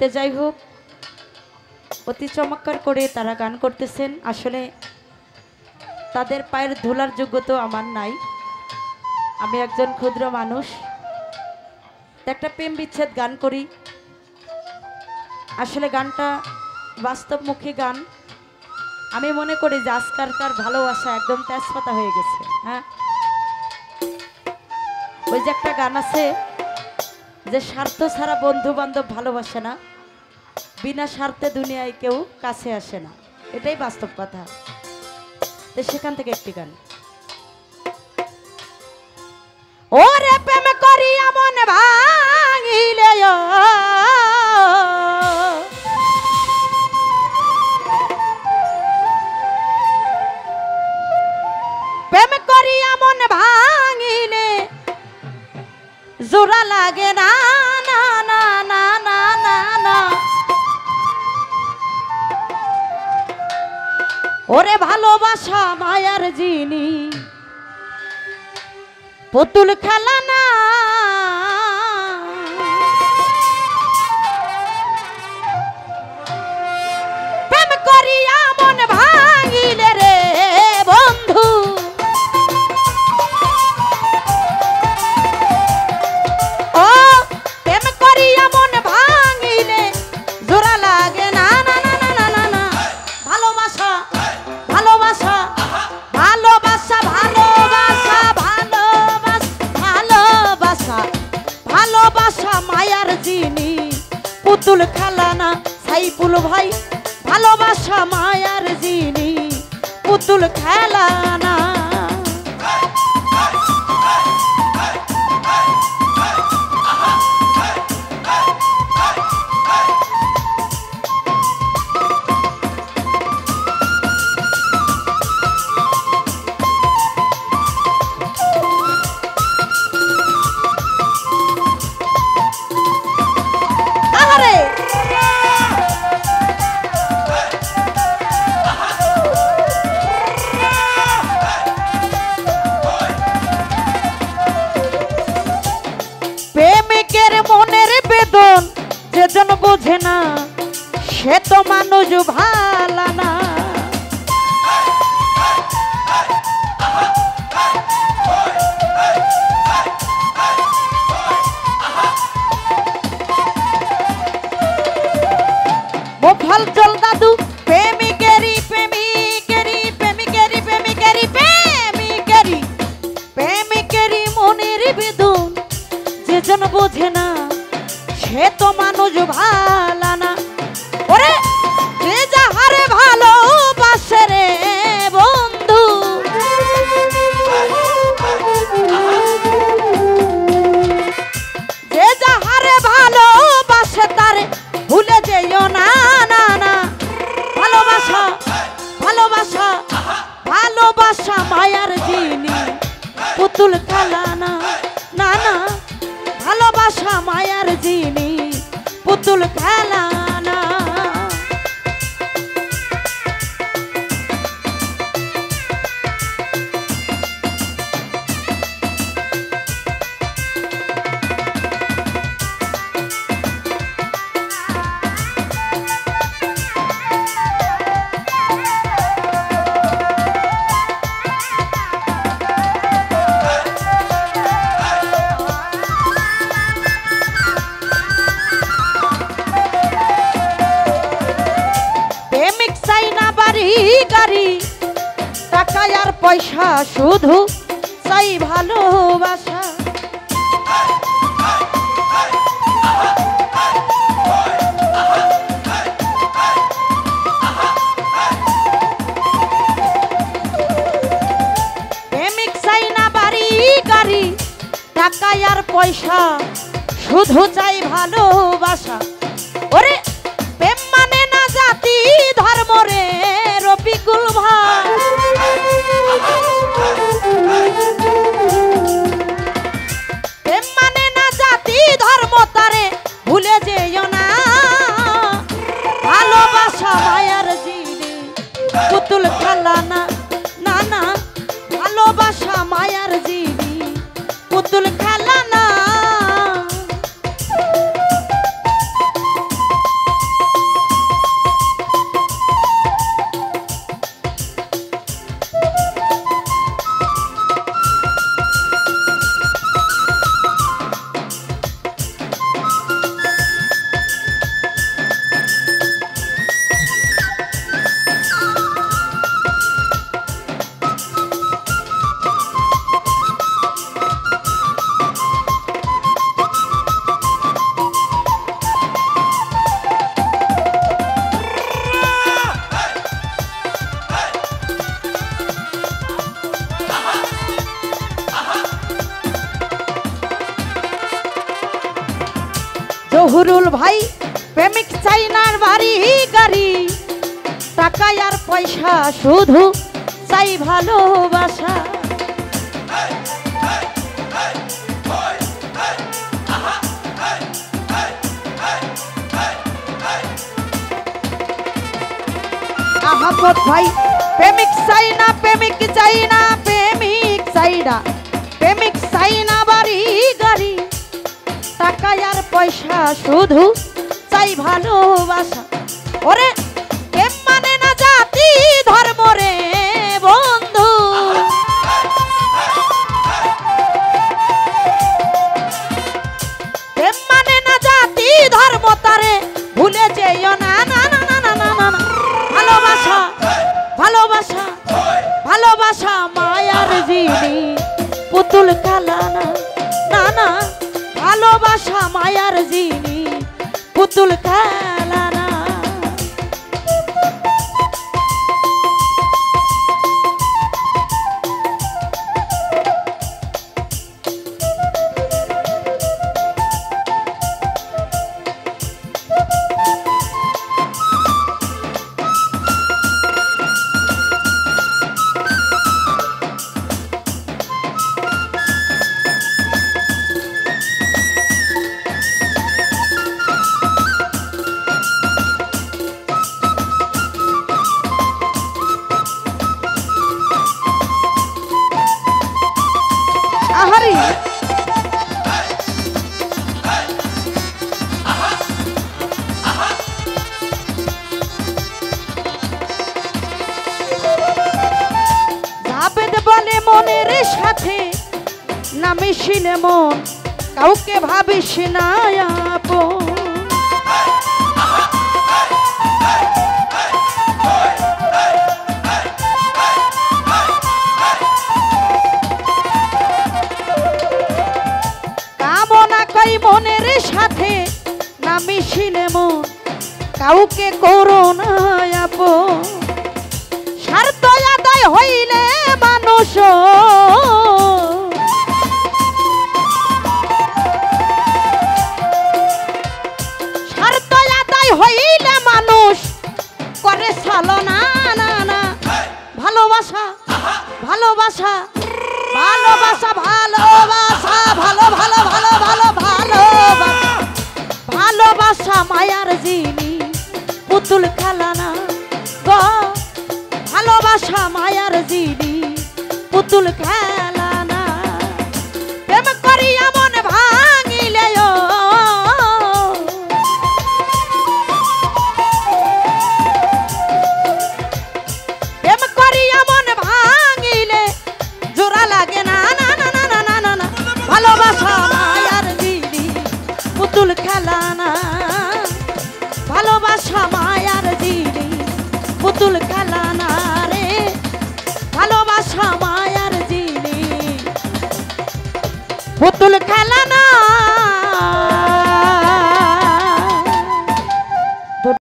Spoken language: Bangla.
তে যাই হোক অতি চমৎকার করে তারা গান করতেছেন। আসলে তাদের পায়ের ধুলার যোগ্যতা আমার নাই, আমি একজন ক্ষুদ্র মানুষ, একটা প্রেম বিচ্ছেদ গান করি। আসলে গানটা বাস্তবমুখী গান। আমি মনে করি যে আজকালকার ভালোবাসা একদম তেজপাতা হয়ে গেছে। হ্যাঁ, ওই যে একটা গান আছে যে স্বার্থ ছাড়া বন্ধু বান্ধব ভালোবাসে না, বিনা স্বার্থে দুনিয়ায় কেউ কাছে আসে না, এটাই বাস্তব কথা। তো সেখান থেকে একটি গান। ওরে প্রেম করিয়া মন ভাঙিলে প্রেম করিয়া মন ভাঙিলে জোড়া লাগে না না না না না না না। ওরে ভালোবাসা মায়ার জিনি পুতুল খেলা না। প্রেম করিয়া মন ভাঙিলে রে বন্ধু ও প্রেম করিয়া মন ভাঙিলে জোড়া লাগে না না না না না না। ভালোবাসা ভালোবাসা ভালোবাসা ভালোবাসা ভালোবাসা ভালোবাসা মায়ার জিনি পুতুল খেলা না। সাইফুল ভাই ভালোবাসা মায়ার জিনি পুতুল খেলা না। যেজন বোঝে না সে তো মানুষ ভালা না। মোফাল চল দাদু প্রেমিকেরি প্রেমিকেরি প্রেমিকেরি প্রেমিকেরি প্রেমিকেরি প্রেমিকেরি মনের বেদন যেজন বোঝে না সে তো মানুষ ভালা না। ওরে যে যাহারে ভালোবাসে রে বন্ধু যে যাহারে ভালোবাসে তারে ভুলে যেও না না না। ভালোবাসা ভালোবাসা ভালোবাসা মায়ার জিনি পুতুল খেলা না না না। ভালোবাসা মায়ার জিনি পুতুল খেলা না। গাড়ি টাকা আর পয়সা শুধু চাই ভালোবাসা। প্রেমিক চাই না বাড়ি গাড়ি টাকা আর পয়সা শুধু চাই ভালোবাসা। ওরে প্রেম মানে না জাতি ধর্ম রে রফিকুল ভাই। প্রেম মানে না জাতি ধর্ম তারে ভুলে যেও না। ভালোবাসা মায়ার জিনি পুতুল খেলা না না না। ভালোবাসা মায়ার জিনি পুতুল খেলা না। ভাই প্রেমিক চাইনার বাড়ি গাড়ি টাকা আর পয়সা শুধু চাই ভালোবাসা আহামদ ভাই প্রেমিক চাইনা প্রেমিক চাইনা প্রেমিক চাইনা প্রেমিক চাইনা বাড়ি গাড়ি টাকা আর পয়সা শুধু চাই ভালোবাসা ওরে প্রেম মানে না জাতি ধর্ম রে বন্ধু প্রেম মানে না জাতি ধর্ম তারে ভুলে যেও না না না না না না না ভালোবাসা ভালোবাসা ভালোবাসা মায়ার জিনি পুতুল খেলা না না না ভালোবাসা মায়ার জিনি পুতুল খেলা না আহারি জাবেদ বলে মনের সাথে না মিশিলে মন কাউকে ভাবিস না আপন মনের সাথে না মিশিলে মন কাউকে করো না আপন স্বার্থ আদায় হইলে মানুষ স্বার্থ আদায় হইলে মানুষ করে ছলনা না না ভালোবাসা ভালোবাসা ভালোবাসা ভালোবাসা ভালো ভালো ভালো ভালো ভালোবাসা ভালোবাসা মায়ার জিনি পুতুল খেলা না গো ভালোবাসা মায়ার জিনি পুতুল খেলা না প্রেম করিয়া মন ভাঙিলে প্রেম করিয়া মন ভাঙিলে জোড়া লাগে না না না না না না না না ভালোবাসা মায়ার জিনি পুতুল খেলা না ভালোবাসা মায়ার জিনি পুতুল খেলা না রে ভালোবাসা মায়ার জিনি পুতুল খেলা